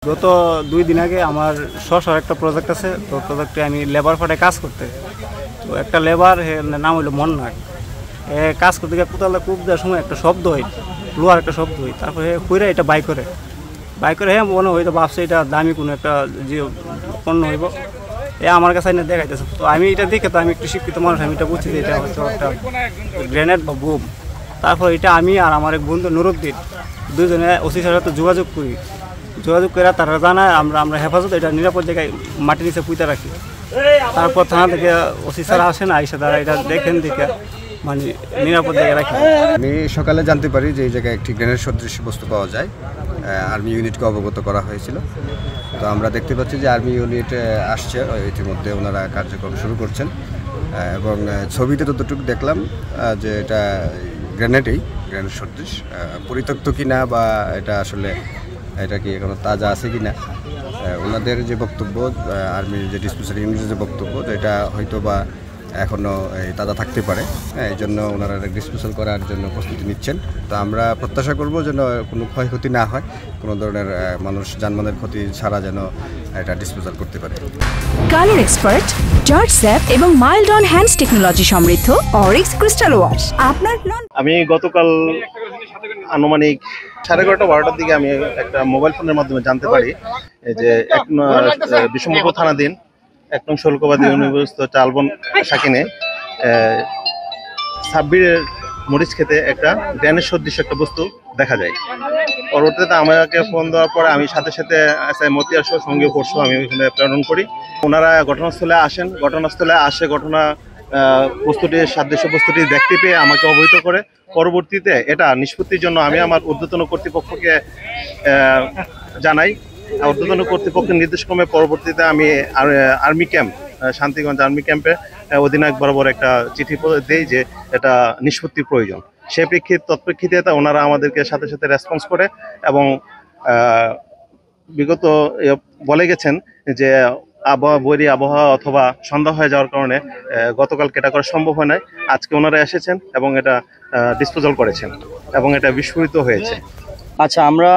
গত 2 দিন আগে আমার শশার একটা প্রজেক্ট আছে, তো প্রজেক্টে আমি লেবার ফাটে কাজ করতে। তো একটা লেবার নাম হইলো মন্নাক, কাজ করতে গিয়ে কোথাও কূপ দেওয়ার সময় একটা শব্দ হয়, লোহার একটা শব্দ হয়। তারপরে কইরা এটা বাই করে মনে হয়তো ভাবছে এটা দামি কোনো একটা যে পণ্য হইব, আমার কাছে এনে দেখাইতেছে। তো আমি এটা দেখে তো আমি একটু শিক্ষিত মানুষ, আমি এটা বুঝছি যে এটা হয়তো একটা গ্রেনেড বা বোম। তারপর এটা আমি আর আমার এক বন্ধু নুরুদ্দিন দুজনে ওসি স্যারের সাথে যোগাযোগ করে তারা জানায় আমরা হেফাজত এটা নিরাপদ জায়গায় মাটির নিচে পুঁতে রাখি। তারপর থানা থেকে ওসি স্যার আসেন, আইসা তারা এটা দেখেন, দেখে মানে নিরাপদ জায়গায় রাখি। আমি সকালে জানতে পারি যে এই জায়গায় একটি গ্রেনেড সদৃশ বস্তু পাওয়া যায়। আর্মি ইউনিটকে অবগত করা হয়েছিল। তো আমরা দেখতে পাচ্ছি যে আর্মি ইউনিট আসছে, ইতিমধ্যে ওনারা কার্যক্রম শুরু করছেন। এবং ছবিতে ততটুকু দেখলাম যে এটা গ্রেনেড সদৃশ, পরিত্যক্ত কিনা বা এটা আসলে এটা কি এখনো তাজা আছে কিনা, ওনাদের যে বক্তব্য, আর্মির যে ডিসপোজাল ইউনিটের যে বক্তব্য, যে এটা হয়তো বা এখনও তাজা থাকতে পারে। এই জন্য ওনারা ডিসপোজাল করার জন্য প্রস্তুতি নিচ্ছেন। তো আমরা প্রত্যাশা করব যেন কোনো ক্ষয়ক্ষতি না হয়, কোনো ধরনের মানুষ জানমালের ক্ষতি ছাড়া যেন এটা ডিসপোজাল করতে পারে। কালার এক্সপার্ট, জর্জ স্যাপ এবং মাইল্ড অন হ্যান্ডস টেকনোলজি সমৃদ্ধ অরিক্স ক্রিস্টাল ওয়াশ। আপনার আমি গতকাল আনুমানিক 11:30-12টার দিকে আমি একটা মোবাইল ফোনের মাধ্যমে জানতে পারি যে বিশম্বরপুর থানাধীন 1 নং শুল্কবাদী ইউনিভার্সিটি চালবন শাকিনে সাব্বিরের মরিচ খেতে একটা গ্রেনেড সদৃশ একটা বস্তু দেখা যায়। পরবর্তীতে আমাকে ফোন দেওয়ার পরে আমি সাথে সাথে এসআই মতিয়ার সহ সঙ্গে পরশু আমি ওইখানে প্রেরণ করি। ওনারা ঘটনাস্থলে আসেন, সাদৃশ্য বস্তুটি দেখতে পেয়ে আমাকে অবহিত করে। পরবর্তীতে এটা নিষ্পত্তির জন্য আমি আমার ঊর্ধ্বতন কর্তৃপক্ষকে জানাই। ঊর্ধ্বতন কর্তৃপক্ষের নির্দেশক্রমে পরবর্তীতে আমি আর্মি ক্যাম্প, শান্তিগঞ্জ আর্মি ক্যাম্পে অধিনায়ক বরাবর একটা চিঠি দেই যে এটা নিষ্পত্তির প্রয়োজন। সেই তৎপ্রেক্ষিতে ওনারা আমাদেরকে সাথে সাথে রেসপন্স করে এবং বিগত বলে গেছেন যে আবহাওয়া অথবা সন্ধ্যা হয়ে যাওয়ার কারণে গতকালকে এটা করা সম্ভব হয় নাই। আজকে ওনারা এসেছেন এবং এটা ডিসপোজাল করেছেন এবং এটা বিস্ফোরিত হয়েছে। আচ্ছা, আমরা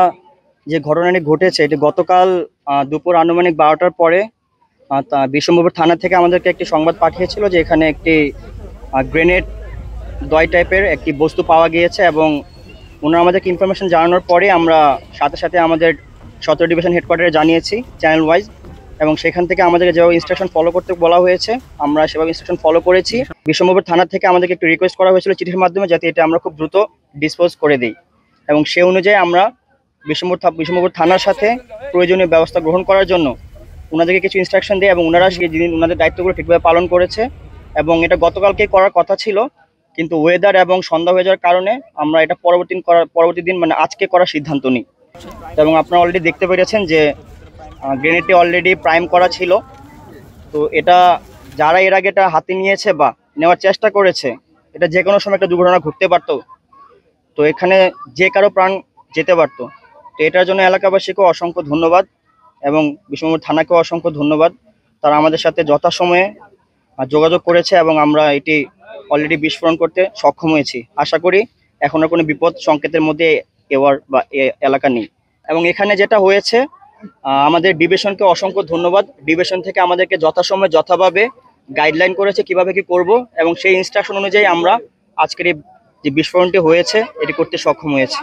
যে ঘটনাটি ঘটেছে এটি গতকাল দুপুর আনুমানিক 12টার পরে বিশম্বরপুর থানা থেকে আমাদেরকে একটি সংবাদ পাঠিয়েছিল যে এখানে একটি গ্রেনেড দয় টাইপের একটি বস্তু পাওয়া গিয়েছে। এবং ওনারা আমাদেরকে ইনফরমেশন জানানোর পরে আমরা সাথে সাথে আমাদের 17 ডিভিশন হেডকোয়ার্টারে জানিয়েছি চ্যানেল ওয়াইজ, এবং সেখান থেকে আমাদেরকে যেভাবে ইনস্ট্রাকশন ফলো করতে বলা হয়েছে আমরা সেভাবে ইনস্ট্রাকশন ফলো করেছি। বিশম্বরপুর থানা থেকে আমাদেরকে একটু রিকোয়েস্ট করা হয়েছিল চিঠির মাধ্যমে যাতে এটা আমরা খুব দ্রুত ডিসপোজ করে দিই, এবং সে অনুযায়ী আমরা বিশম্বরপুর থানার সাথে প্রয়োজনীয় ব্যবস্থা গ্রহণ করার জন্য ওনাদেরকে কিছু ইনস্ট্রাকশন দেয় এবং ওনারা সেই দিন ওনাদের দায়িত্বগুলো ঠিকভাবে পালন করেছে। এবং এটা গতকালকে করার কথা ছিল, কিন্তু ওয়েদার এবং সন্ধ্যা হয়ে যাওয়ার কারণে আমরা এটা পরবর্তী দিন মানে আজকে করার সিদ্ধান্ত নিই। এবং আপনারা অলরেডি দেখতে পেরেছেন যে গ্রেনেডটি অলরেডি প্রাইম করা ছিল। তো এটা যারা এর আগে এটা হাতে নিয়েছে বা নেওয়ার চেষ্টা করেছে, এটা যে কোনো সময় একটা দুর্ঘটনা ঘটতে পারত, তো এখানে যে কারো প্রাণ যেতে পারত। তো এটার জন্য এলাকাবাসীকেও অসংখ্য ধন্যবাদ এবং বিশম্বরপুর থানাকেও অসংখ্য ধন্যবাদ। তারা আমাদের সাথে যথাসময়ে যোগাযোগ করেছে এবং আমরা এটি অলরেডি বিস্ফোরণ করতে সক্ষম হয়েছি। আশা করি এখন আর কোনো বিপদ সংকেতের মধ্যে এলাকা নেই। এবং এখানে যেটা হয়েছে, আমাদের ডিভিশনকে অসংখ্য ধন্যবাদ। ডিভিশন থেকে আমাদেরকে যথাসময়ে যথাভাবে গাইডলাইন করেছে কিভাবে কি করব, এবং সেই ইনস্ট্রাকশন অনুযায়ী আমরা আজকের এই যে বিস্ফোরণটি হয়েছে এটি করতে সক্ষম হয়েছে।